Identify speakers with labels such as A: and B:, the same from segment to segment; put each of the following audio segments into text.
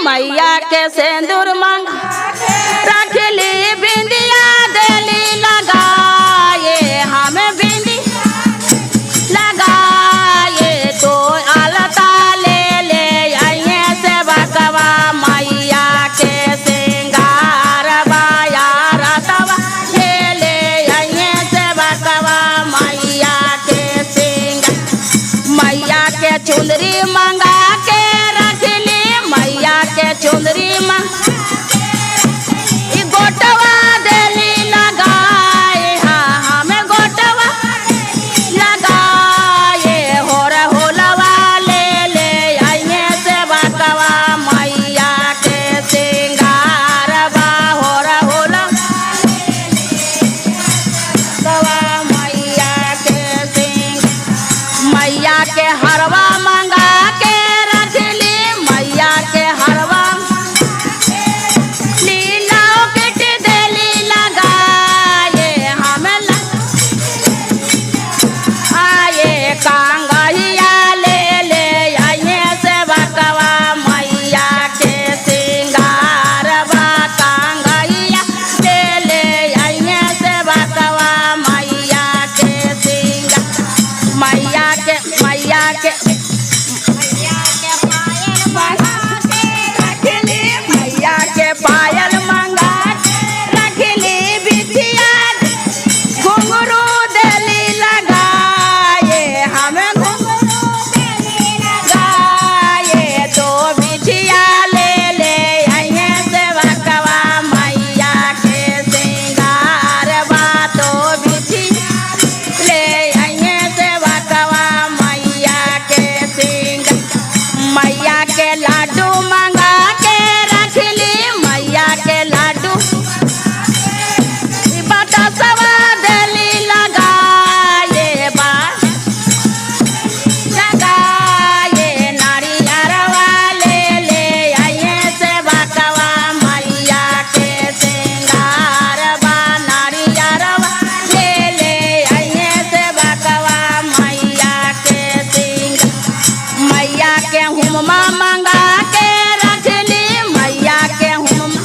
A: मैया के सिंदूर मांग रखली बिंदिया देली लगाए हम बिंदी लगाए तो अलता ले ले आइए से बकवा मैया के सिंगार बाया रतवा ले ले आइए से बकवा मैया के सिंगार मैया के चुंदरी मंगा के रखली मैया के चुंदरी गोटवा देली लगाए हाँ हमें गोटवा लगाए होलवा ले ले आइए से बकवा मैया के सिंगार बा होला मैया के सिंगार मैया के हरवा मंगा के रखली मैया के हरवा कांगहिया ले ले आइए से बकवा मैया के सिंगार बा कांगहिया ले ले आइए से बकवा मैया के सिंगार मैया के मैया के पायल मंगा रखली बिटिया घुंघरू देली लगाए हमें घुंघरू देली लगाए तो बिटिया ले ले आइए से बकवा मैया के सिंगार बा तो बिटिया ले आइए से बकवा मैया के सिंगार मैया के लाडू मंगा के रखली मैया के लाडू बतासवा देली लगाए बा लगाए नारियरवा ले ले आइए से बकवा मैया के सिंगार बा नारियरवा ले ले आइए से बकवा मैया के सिंगार मैया के हुमा मंगा के रखली मैया के हुमा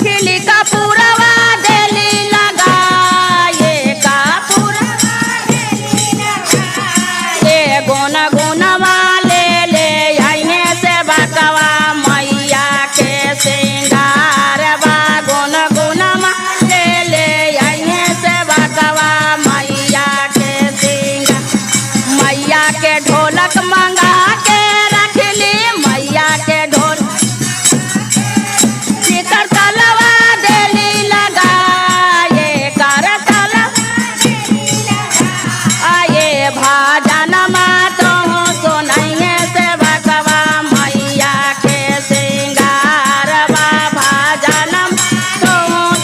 A: खिली कपूरवा देली लगाए कपूरवा देली लगाए गुनवा ले ले आइए से बकवा मैया के सिंगार बा गुनवा ले ले आइए से बकवा मैया के सिंगार मैया के ढोलक मंगा के रखली मैया के ढोल कर तलवा देली लगाए कर तलवा आए भाजन तो सुनाइए से बकवा मैया के सिंगार बा भाजन तो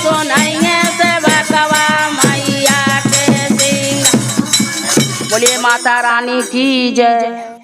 A: सुनाइए से बकवा मैया के सिंगार। बोलिए माता रानी की जय।